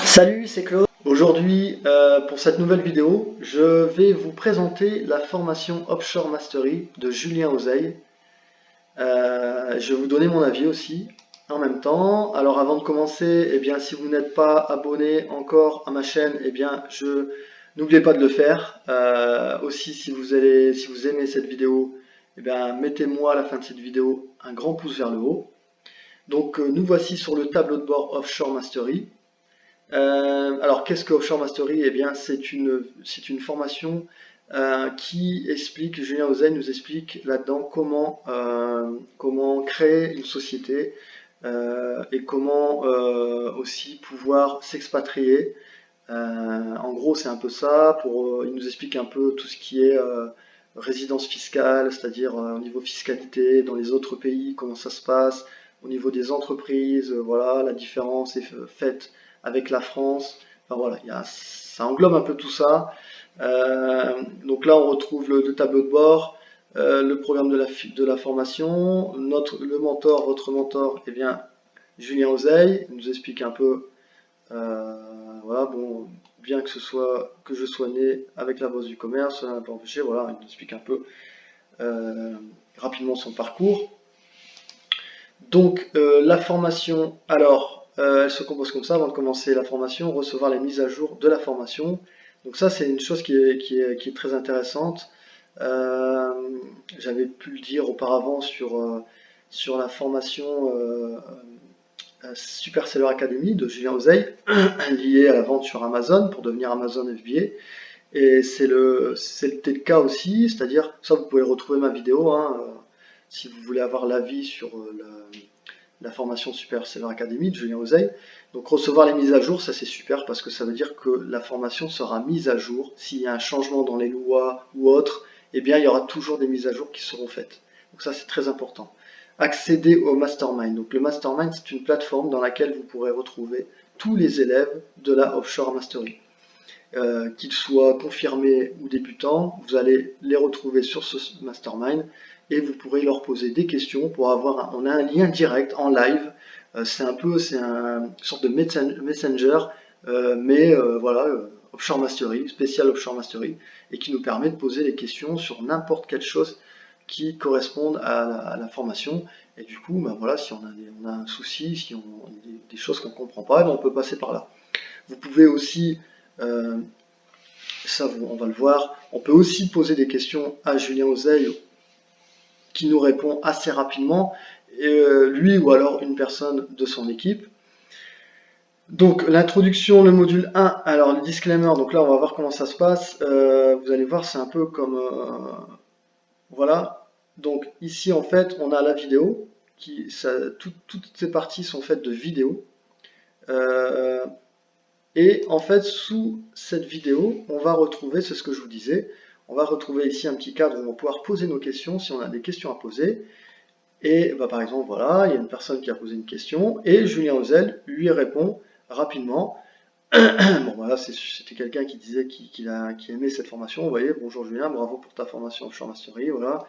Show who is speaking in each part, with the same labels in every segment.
Speaker 1: Salut, c'est Claude. Aujourd'hui, pour cette nouvelle vidéo, je vais vous présenter la formation Offshore Mastery de Julien Ozeille. Je vais vous donner mon avis aussi en même temps. Alors avant de commencer, eh bien, si vous n'êtes pas abonné encore à ma chaîne, eh bien, n'oubliez pas de le faire. Aussi, si vous aimez cette vidéo, eh bien, mettez-moi à la fin de cette vidéo un grand pouce vers le haut. Donc, nous voici sur le tableau de bord Offshore Mastery. Alors, qu'est-ce que Offshore Mastery? Eh bien, c'est une formation qui explique, Julien Ozeille nous explique là-dedans comment créer une société et comment aussi pouvoir s'expatrier. En gros, c'est un peu ça. Il nous explique un peu tout ce qui est résidence fiscale, c'est-à-dire au niveau fiscalité dans les autres pays, comment ça se passe, au niveau des entreprises, voilà, la différence est faite avec la France. Enfin voilà, ça englobe un peu tout ça. Donc là, on retrouve le tableau de bord, le programme de la formation, votre mentor, eh bien, Julien Ozeille, il nous explique un peu, voilà, bon, bien que je sois né avec la bourse du commerce, ça n'a pas empêché, voilà, il nous explique un peu rapidement son parcours. Donc la formation, alors, elle se compose comme ça. Avant de commencer la formation, recevoir les mises à jour de la formation. Donc ça, c'est une chose qui est très intéressante. J'avais pu le dire auparavant sur la formation Super Seller Academy de Julien Ozeille, liée à la vente sur Amazon pour devenir Amazon FBA. Et c'était le cas aussi, c'est-à-dire, ça vous pouvez retrouver ma vidéo, hein, si vous voulez avoir l'avis sur la formation Super Seller Academy de Julien Ozeille. Donc recevoir les mises à jour, ça c'est super parce que ça veut dire que la formation sera mise à jour. S'il y a un changement dans les lois ou autre, eh bien il y aura toujours des mises à jour qui seront faites. Donc ça c'est très important. Accéder au Mastermind. Donc le Mastermind, c'est une plateforme dans laquelle vous pourrez retrouver tous les élèves de la Offshore Mastery. Qu'ils soient confirmés ou débutants, vous allez les retrouver sur ce Mastermind et vous pourrez leur poser des questions pour on a un lien direct en live. C'est une sorte de messenger, mais voilà, Offshore Mastery, spécial Offshore Mastery, et qui nous permet de poser des questions sur n'importe quelle chose qui correspondent à la formation. Et du coup, ben voilà, si on a un souci, si on a des choses qu'on ne comprend pas, ben on peut passer par là. Vous pouvez aussi, on va le voir, on peut aussi poser des questions à Julien Ozeille qui nous répond assez rapidement, lui ou alors une personne de son équipe. Donc l'introduction, le module 1, alors le disclaimer, donc là on va voir comment ça se passe. Vous allez voir, c'est un peu comme... voilà, donc ici en fait on a la vidéo, toutes ces parties sont faites de vidéos. Et en fait, sous cette vidéo, on va retrouver, c'est ce que je vous disais, on va retrouver ici un petit cadre où on va pouvoir poser nos questions si on a des questions à poser. Et bah, par exemple, voilà, il y a une personne qui a posé une question et Julien Ozeille lui répond rapidement. Bon, voilà, c'était quelqu'un qui disait qu'il aimait cette formation. Vous voyez, bonjour Julien, bravo pour ta formation Offshore Mastery. Voilà,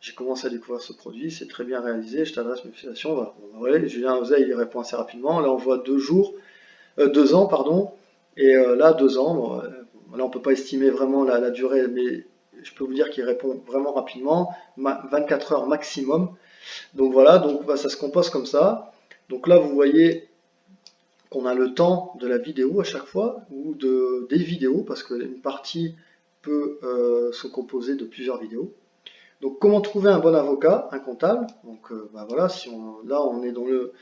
Speaker 1: j'ai commencé à découvrir ce produit, c'est très bien réalisé, je t'adresse mes félicitations. Voilà. Bon, voilà, Julien Ozeille il répond assez rapidement. Là, on voit 2 ans, pardon, et là 2 ans, bon, là on peut pas estimer vraiment la durée, mais je peux vous dire qu'il répond vraiment rapidement, 24 heures maximum. Donc voilà, donc bah, ça se compose comme ça. Donc là vous voyez qu'on a le temps de la vidéo à chaque fois, ou des vidéos, parce qu'une partie peut se composer de plusieurs vidéos. Donc comment trouver un bon avocat, un comptable. Donc bah, voilà, là on est dans le...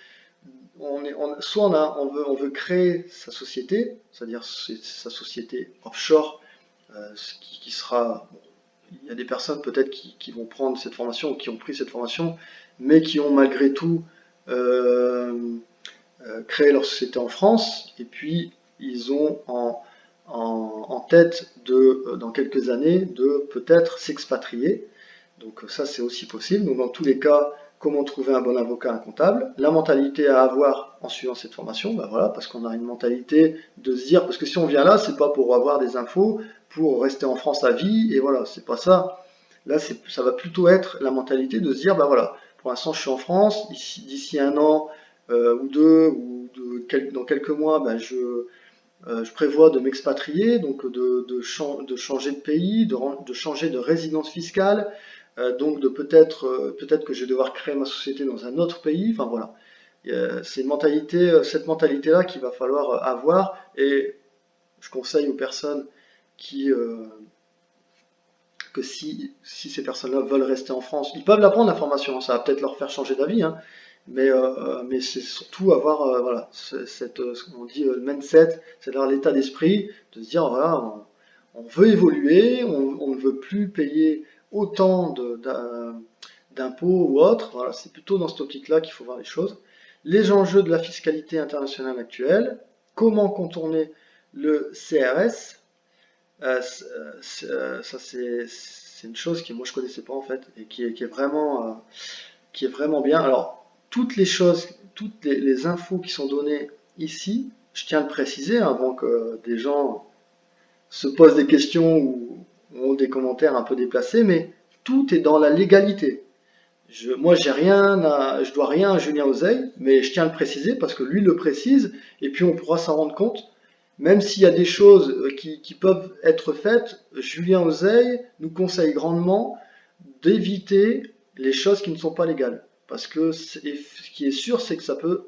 Speaker 1: soit on veut créer sa société, c'est-à-dire sa société offshore, qui sera... Bon, il y a des personnes peut-être qui vont prendre cette formation ou qui ont pris cette formation, mais qui ont malgré tout créé leur société en France, et puis ils ont en tête dans quelques années de peut-être s'expatrier. Donc ça c'est aussi possible. Donc dans tous les cas, comment trouver un bon avocat, un comptable, la mentalité à avoir en suivant cette formation, ben voilà, parce qu'on a une mentalité de se dire, parce que si on vient là, c'est pas pour avoir des infos, pour rester en France à vie, et voilà, c'est pas ça. Là, ça va plutôt être la mentalité de se dire, ben voilà, pour l'instant je suis en France, d'ici 1 an ou 2, ou dans quelques mois, ben je prévois de m'expatrier, donc de changer de pays, de changer de résidence fiscale, donc de peut-être que je vais devoir créer ma société dans un autre pays. Enfin voilà, c'est cette mentalité-là qu'il va falloir avoir, et je conseille aux personnes que si ces personnes-là veulent rester en France, ils peuvent l'apprendre la formation, ça va peut-être leur faire changer d'avis, hein, mais c'est surtout avoir voilà, ce qu'on dit le mindset, c'est-à-dire l'état d'esprit de se dire voilà, on veut évoluer, on ne veut plus payer autant d'impôts ou autres. Voilà, c'est plutôt dans cette optique-là qu'il faut voir les choses. Les enjeux de la fiscalité internationale actuelle, comment contourner le CRS. Ça c'est une chose que moi je connaissais pas en fait et qui est vraiment bien. Alors toutes les choses, toutes les infos qui sont données ici, je tiens à le préciser avant que des gens se posent des questions ou ont des commentaires un peu déplacés, mais tout est dans la légalité. Moi, je dois rien à Julien Oseille, mais je tiens à le préciser parce que lui le précise, et puis on pourra s'en rendre compte. Même s'il y a des choses qui peuvent être faites, Julien Oseille nous conseille grandement d'éviter les choses qui ne sont pas légales. Parce que ce qui est sûr, c'est que ça peut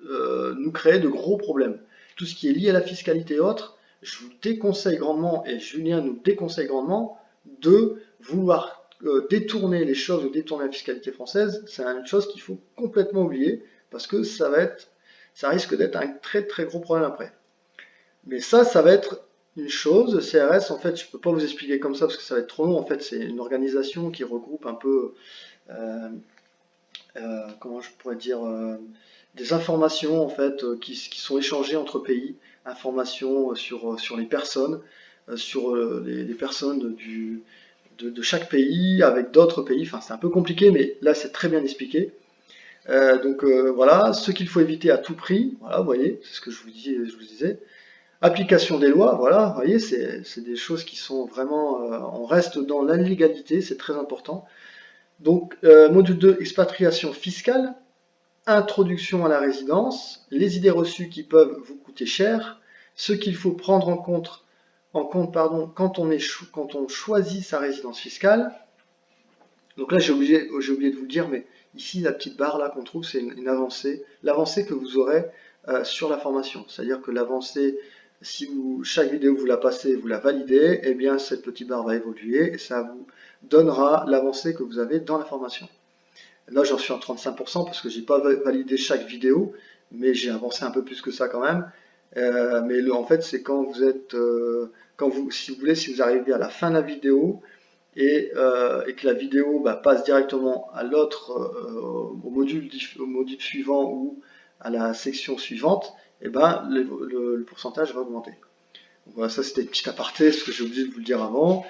Speaker 1: nous créer de gros problèmes. Tout ce qui est lié à la fiscalité et autres, je vous déconseille grandement, et Julien nous déconseille grandement, de vouloir détourner les choses ou détourner la fiscalité française. C'est une chose qu'il faut complètement oublier, parce que ça risque d'être un très très gros problème après. Mais ça va être une chose. Le CRS, en fait, je ne peux pas vous expliquer comme ça parce que ça va être trop long. En fait, c'est une organisation qui regroupe un peu, comment je pourrais dire, des informations en fait qui sont échangées entre pays, informations sur les personnes, sur les personnes de chaque pays avec d'autres pays. Enfin, c'est un peu compliqué, mais là, c'est très bien expliqué. Donc voilà, ce qu'il faut éviter à tout prix. Voilà, vous voyez, c'est ce que je vous disais. Application des lois, voilà, vous voyez, c'est des choses qui sont vraiment, on reste dans la légalité, c'est très important. Donc, module 2, expatriation fiscale, introduction à la résidence, les idées reçues qui peuvent vous coûter cher, ce qu'il faut prendre en compte quand on choisit sa résidence fiscale. Donc là, j'ai oublié de vous le dire, mais ici, la petite barre là qu'on trouve, c'est une avancée, l'avancée que vous aurez sur la formation. C'est-à-dire que l'avancée, si chaque vidéo vous la passez, vous la validez, eh bien cette petite barre va évoluer et ça vous donnera l'avancée que vous avez dans la formation. Là, j'en suis en 35% parce que j'ai pas validé chaque vidéo, mais j'ai avancé un peu plus que ça quand même. Mais en fait, c'est quand vous êtes, si vous voulez, si vous arrivez à la fin de la vidéo, et que la vidéo passe directement à l'autre, au module suivant ou à la section suivante, et le pourcentage va augmenter. Donc voilà, ça c'était une petite aparté, ce que j'ai oublié de vous le dire avant.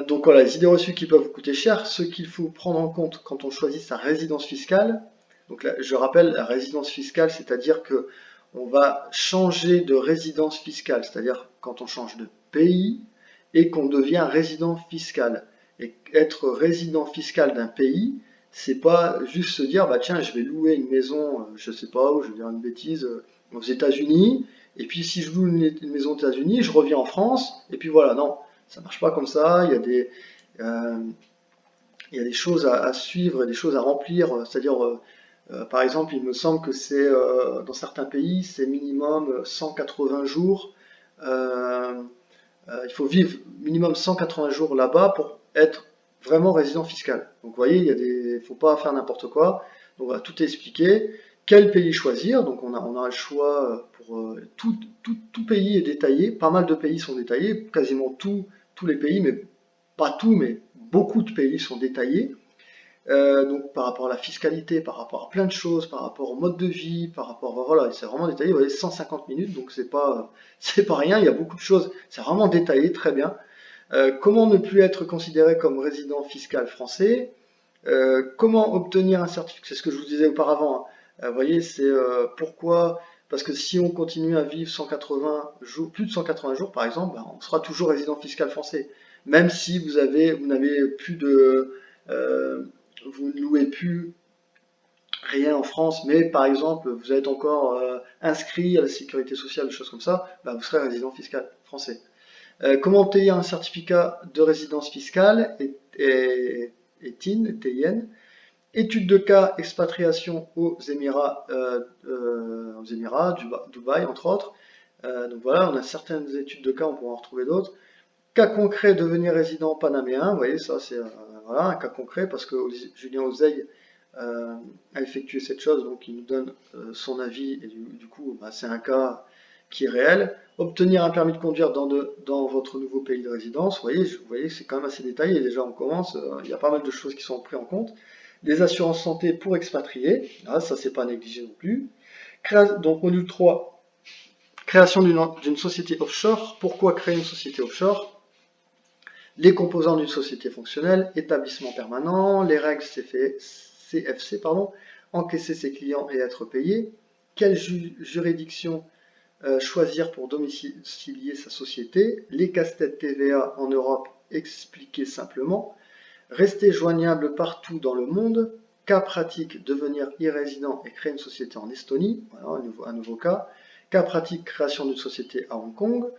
Speaker 1: Donc voilà, les idées reçues qui peuvent vous coûter cher, ce qu'il faut prendre en compte quand on choisit sa résidence fiscale. Donc là, je rappelle, la résidence fiscale, c'est-à-dire que on va changer de résidence fiscale, c'est-à-dire quand on change de pays, et qu'on devient résident fiscal. Et être résident fiscal d'un pays, c'est pas juste se dire bah tiens je vais louer une maison, je sais pas où, je vais dire une bêtise, aux États-Unis, et puis si je loue une maison aux États-Unis, je reviens en France, et puis voilà, non, ça marche pas comme ça, il y a des choses à suivre et des choses à remplir, c'est-à-dire par exemple, il me semble que c'est dans certains pays, c'est minimum 180 jours. Il faut vivre minimum 180 jours là-bas pour être vraiment résident fiscal. Donc vous voyez, il ne faut pas faire n'importe quoi. Donc voilà, tout est expliqué. Quel pays choisir? Donc on a le choix pour tout pays est détaillé. Pas mal de pays sont détaillés, quasiment tous les pays, mais pas tout, mais beaucoup de pays sont détaillés. Donc par rapport à la fiscalité, par rapport à plein de choses, par rapport au mode de vie, par rapport, voilà, c'est vraiment détaillé. Vous voyez, 150 minutes, donc c'est pas rien. Il y a beaucoup de choses. C'est vraiment détaillé, très bien. Comment ne plus être considéré comme résident fiscal français? Comment obtenir un certificat? C'est ce que je vous disais auparavant, hein. Vous voyez, c'est pourquoi? Parce que si on continue à vivre 180 jours, plus de 180 jours par exemple, on sera toujours résident fiscal français. Même si vous n'avez plus de, vous ne louez plus rien en France, mais par exemple, vous êtes encore inscrit à la sécurité sociale, des choses comme ça, bah, vous serez résident fiscal français. Comment obtenir un certificat de résidence fiscale et TIN, étude de cas, expatriation aux Émirats, Dubaï, entre autres. Donc voilà, on a certaines études de cas, on pourra en retrouver d'autres. Cas concret, devenir résident panaméen. Vous voyez, ça c'est voilà, un cas concret parce que Julien Ozeille a effectué cette chose, donc il nous donne son avis et du coup, bah, c'est un cas qui est réel. Obtenir un permis de conduire dans votre nouveau pays de résidence. Vous voyez c'est quand même assez détaillé. Déjà, on commence, il y a pas mal de choses qui sont prises en compte. Des assurances santé pour expatrier. Ah, ça, c'est pas négligé non plus. Donc, module 3, création d'une société offshore. Pourquoi créer une société offshore? Les composants d'une société fonctionnelle, établissement permanent, les règles CFC, encaisser ses clients et être payé, quelle juridiction choisir pour domicilier sa société, les casse-têtes TVA en Europe expliqués simplement, rester joignable partout dans le monde, cas pratique, devenir e-résident et créer une société en Estonie, voilà, un nouveau cas pratique, création d'une société à Hong Kong,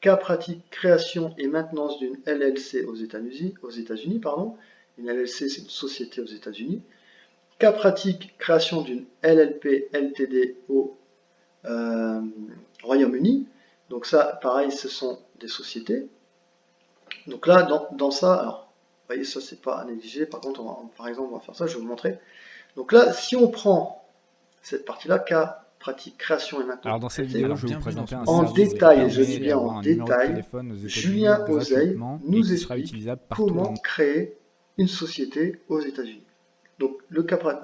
Speaker 1: cas pratique, création et maintenance d'une LLC aux États-Unis, une LLC c'est une société aux États-Unis, cas pratique, création d'une LLP LTD au Royaume-Uni. Donc ça, pareil, ce sont des sociétés. Donc là, dans ça, alors, vous voyez, ça c'est pas à négliger. Par contre, par exemple, on va faire ça, je vais vous montrer. Donc là, si on prend cette partie-là, cas pratique, création et maintenance.
Speaker 2: Alors dans cette vidéo, je vais vous présenter un
Speaker 1: en
Speaker 2: service
Speaker 1: détail,
Speaker 2: qui
Speaker 1: je dis
Speaker 2: permet
Speaker 1: bien
Speaker 2: d'avoir
Speaker 1: en
Speaker 2: un numéro de
Speaker 1: détail,
Speaker 2: téléphone aux États-Unis
Speaker 1: Julien Ozeille
Speaker 2: gratuitement et
Speaker 1: nous
Speaker 2: qui sera
Speaker 1: explique
Speaker 2: utilisable partout dans le
Speaker 1: comment
Speaker 2: monde.
Speaker 1: créer une société aux États-Unis. Donc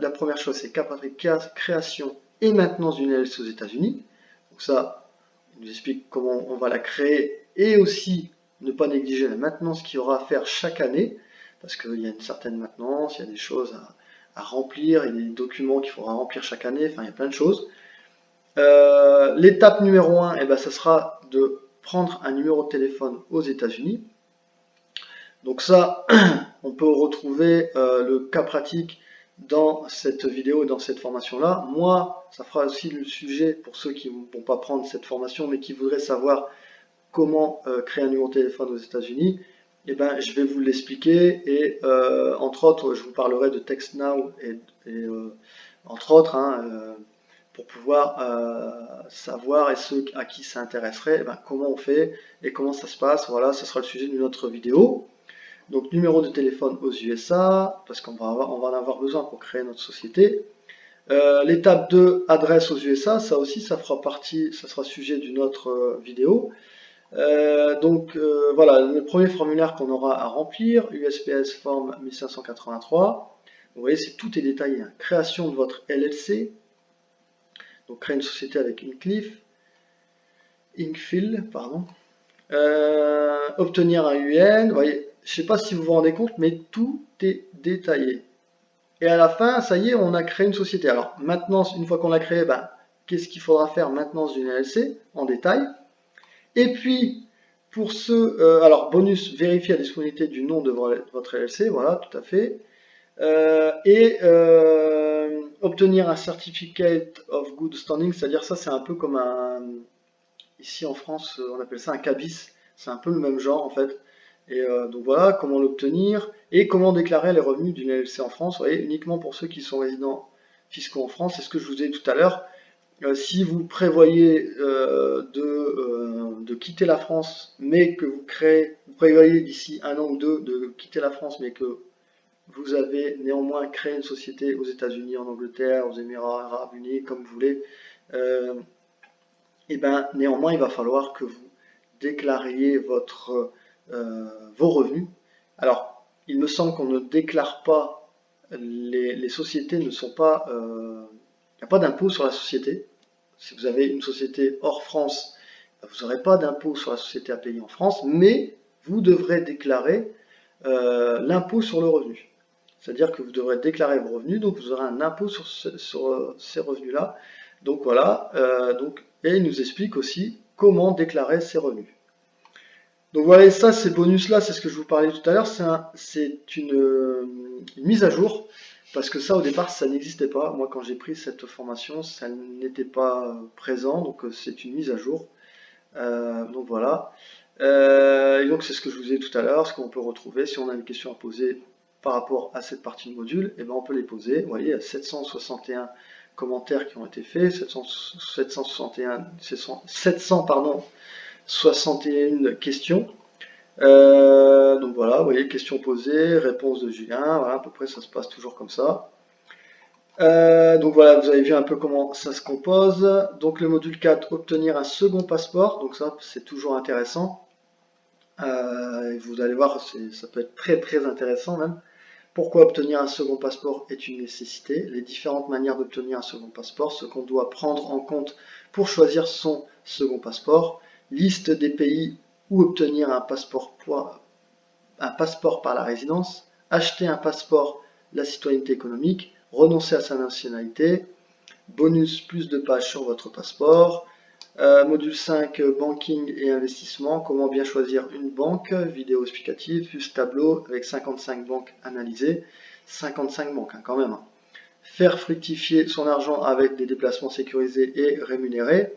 Speaker 1: la première chose, c'est cas pratique, création et maintenance d'une LLC aux États-Unis. Donc ça, il nous explique comment on va la créer et aussi ne pas négliger la maintenance qu'il y aura à faire chaque année, parce qu'il y a une certaine maintenance, il y a des choses à remplir, il y a des documents qu'il faudra remplir chaque année, enfin il y a plein de choses. L'étape numéro 1, eh ben, ça sera de prendre un numéro de téléphone aux États-Unis. Donc ça, on peut retrouver le cas pratique dans cette vidéo, dans cette formation-là. Moi, ça fera aussi le sujet pour ceux qui ne vont pas prendre cette formation, mais qui voudraient savoir comment créer un numéro de téléphone aux États-Unis. Eh ben, je vais vous l'expliquer et entre autres, je vous parlerai de TextNow et entre autres, pour pouvoir savoir et ceux à qui ça intéresserait, eh ben, comment on fait et comment ça se passe. Voilà, ce sera le sujet d'une autre vidéo. Donc numéro de téléphone aux USA, parce qu'on va en avoir besoin pour créer notre société. L'étape 2, adresse aux USA, ça aussi ça fera partie, ça sera sujet d'une autre vidéo. Voilà, le premier formulaire qu'on aura à remplir, USPS forme 1583. Vous voyez, tout est détaillé. Création de votre LLC, donc créer une société avec Inkfill, pardon. Obtenir un UN, vous voyez, je ne sais pas si vous vous rendez compte, mais tout est détaillé. Et à la fin, ça y est, on a créé une société. Alors maintenant, une fois qu'on l'a créée, ben, qu'est-ce qu'il faudra faire maintenant d'une LLC en détail? Et puis, pour ceux, alors bonus, vérifier la disponibilité du nom de votre LLC, voilà, tout à fait. Obtenir un certificate of good standing, c'est-à-dire ça, c'est un peu comme un, ici en France, on appelle ça un CABIS, c'est un peu le même genre en fait. Et donc voilà, comment l'obtenir et comment déclarer les revenus d'une LLC en France, vous voyez, uniquement pour ceux qui sont résidents fiscaux en France, c'est ce que je vous ai dit tout à l'heure. Si vous prévoyez de quitter la France, mais que vous prévoyez d'ici un an ou deux de quitter la France, mais que vous avez néanmoins créé une société aux États-Unis, en Angleterre, aux Émirats Arabes Unis, comme vous voulez, et ben néanmoins il va falloir que vous déclariez vos revenus. Alors, il me semble qu'on ne déclare pas, les sociétés ne sont pas, il n'y a pas d'impôt sur la société. Si vous avez une société hors France, vous n'aurez pas d'impôt sur la société à payer en France, mais vous devrez déclarer l'impôt sur le revenu. C'est-à-dire que vous devrez déclarer vos revenus, donc vous aurez un impôt sur ces revenus-là. Donc voilà, et il nous explique aussi comment déclarer ces revenus. Donc voilà, ça, ces bonus-là, c'est ce que je vous parlais tout à l'heure, c'est une mise à jour. parce que ça au départ ça n'existait pas. Moi quand j'ai pris cette formation ça n'était pas présent, donc c'est une mise à jour. Donc voilà. Et donc c'est ce que je vous ai dit tout à l'heure, ce qu'on peut retrouver si on a une question à poser par rapport à cette partie de module, et ben on peut les poser. Vous voyez, il y a 761 commentaires qui ont été faits, 700 pardon, 61 questions. Donc voilà, vous voyez, questions posées, réponse de Julien, voilà, à peu près ça se passe toujours comme ça. Donc voilà, vous avez vu un peu comment ça se compose. Donc le module 4, obtenir un second passeport, donc ça c'est toujours intéressant. Vous allez voir, ça peut être très très intéressant même. Pourquoi obtenir un second passeport est une nécessité, les différentes manières d'obtenir un second passeport, ce qu'on doit prendre en compte pour choisir son second passeport, liste des pays où obtenir un passeport par la résidence, acheter un passeport, la citoyenneté économique, renoncer à sa nationalité, bonus plus de pages sur votre passeport, module 5, banking et investissement, comment bien choisir une banque, vidéo explicative, plus tableau avec 55 banques analysées, 55 banques quand même. Faire fructifier son argent avec des déplacements sécurisés et rémunérés.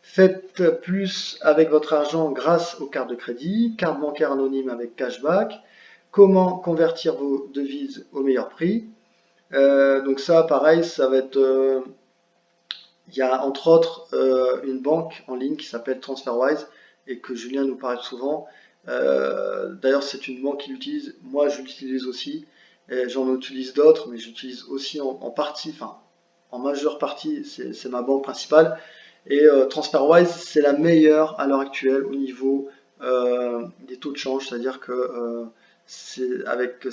Speaker 1: Faites plus avec votre argent grâce aux cartes de crédit, carte bancaire anonyme avec cashback, comment convertir vos devises au meilleur prix. Donc ça, pareil, ça va être... il y a entre autres une banque en ligne qui s'appelle TransferWise et que Julien nous parle souvent. D'ailleurs, c'est une banque qu'il utilise. Moi, je l'utilise aussi. J'en utilise d'autres, mais j'utilise aussi en partie, enfin, en majeure partie, c'est ma banque principale. Et TransferWise, c'est la meilleure à l'heure actuelle au niveau des taux de change, c'est-à-dire que c'est avec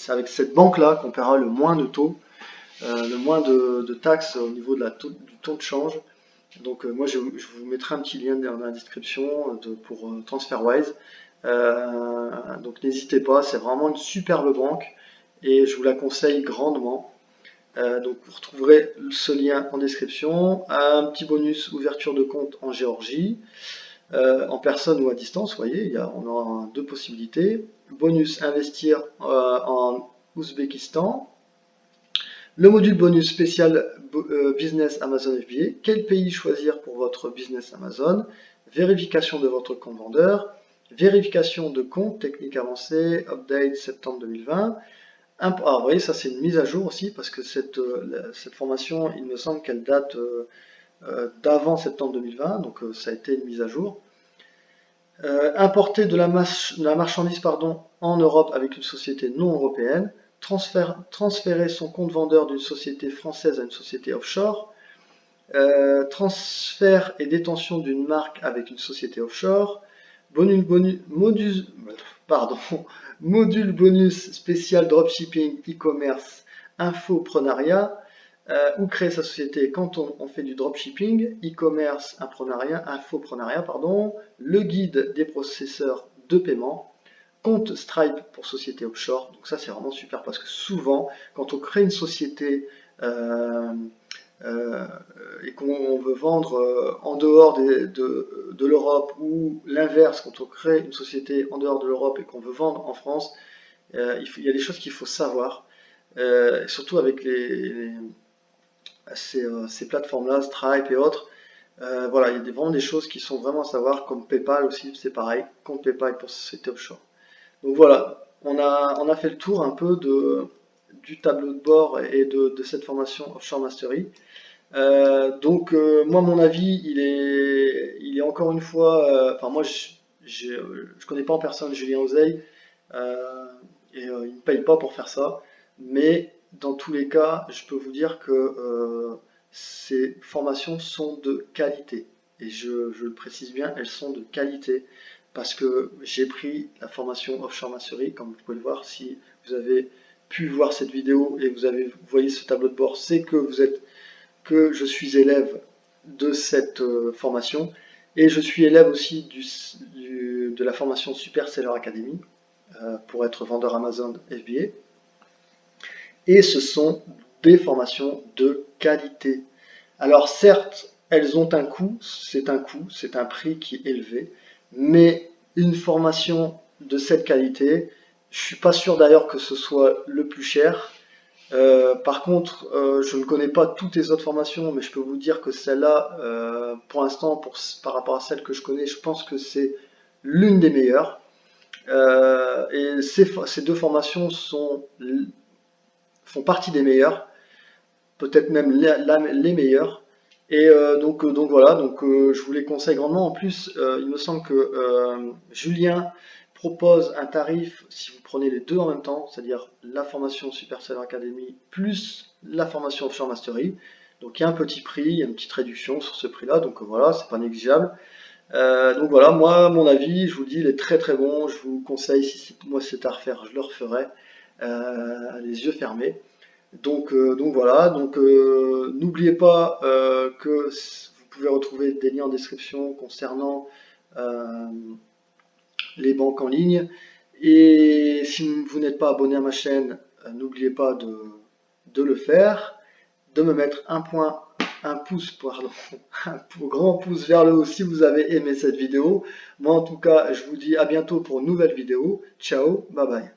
Speaker 1: avec cette banque-là qu'on paiera le moins de taux, le moins de taxes au niveau du taux de change. Donc moi je vous mettrai un petit lien dans la description pour TransferWise. Donc n'hésitez pas, c'est vraiment une superbe banque et je vous la conseille grandement. Donc vous retrouverez ce lien en description. Un petit bonus ouverture de compte en Géorgie, en personne ou à distance. Vous voyez, on a deux possibilités. Bonus investir en Ouzbékistan. Le module bonus spécial Business Amazon FBA. Quel pays choisir pour votre business Amazon? Vérification de votre compte vendeur. Vérification de compte, technique avancée, update septembre 2020. Vous voyez, ça c'est une mise à jour aussi, parce que cette formation, il me semble qu'elle date d'avant septembre 2020, donc ça a été une mise à jour. Importer de la marchandise en Europe avec une société non européenne. Transférer son compte vendeur d'une société française à une société offshore. Transfert et détention d'une marque avec une société offshore. Module bonus spécial dropshipping, e-commerce, infoprenariat, ou créer sa société quand on fait du dropshipping, e-commerce, infoprenariat, le guide des processeurs de paiement, compte Stripe pour société offshore. Donc ça c'est vraiment super parce que souvent quand on crée une société et qu'on veut vendre en dehors de l'Europe, ou l'inverse, quand on crée une société en dehors de l'Europe et qu'on veut vendre en France, il y a des choses qu'il faut savoir, surtout avec ces plateformes-là, Stripe et autres. Voilà, il y a vraiment des choses qui sont vraiment à savoir, comme PayPal aussi, c'est pareil, compte PayPal pour société offshore. Donc voilà, on a fait le tour un peu du tableau de bord et de cette formation Offshore Mastery. Moi mon avis il est encore une fois, enfin moi je connais pas en personne Julien Ozeil et il ne paye pas pour faire ça, mais dans tous les cas je peux vous dire que ces formations sont de qualité, et je le précise bien, elles sont de qualité parce que j'ai pris la formation Offshore Mastery, comme vous pouvez le voir. Si vous avez pu voir cette vidéo et vous voyez ce tableau de bord, c'est que je suis élève de cette formation, et je suis élève aussi de la formation Super Seller Academy pour être vendeur Amazon FBA, et ce sont des formations de qualité. Alors certes, elles ont un coût, c'est un prix qui est élevé, mais une formation de cette qualité, je suis pas sûr d'ailleurs que ce soit le plus cher. Par contre, je ne connais pas toutes les autres formations, mais je peux vous dire que celle-là, pour l'instant, par rapport à celle que je connais, je pense que c'est l'une des meilleures. Et ces deux formations font partie des meilleures, peut-être même les meilleures. Et donc voilà, je vous les conseille grandement. En plus, il me semble que Julien propose un tarif si vous prenez les deux en même temps, c'est-à-dire la formation Super Seller Academy plus la formation Offshore Mastery. Donc il y a un petit prix, il y a une petite réduction sur ce prix-là, donc voilà, c'est pas négligeable. Donc voilà, moi, mon avis, je vous dis, il est très très bon. Je vous conseille, si moi c'est à refaire, je le referai, les yeux fermés. Donc voilà, n'oubliez pas que vous pouvez retrouver des liens en description concernant euh, les banques en ligne. Et si vous n'êtes pas abonné à ma chaîne, n'oubliez pas de le faire, de me mettre un pouce, pardon, un grand pouce vers le haut si vous avez aimé cette vidéo. Moi en tout cas, je vous dis à bientôt pour une nouvelle vidéo. Ciao, bye bye.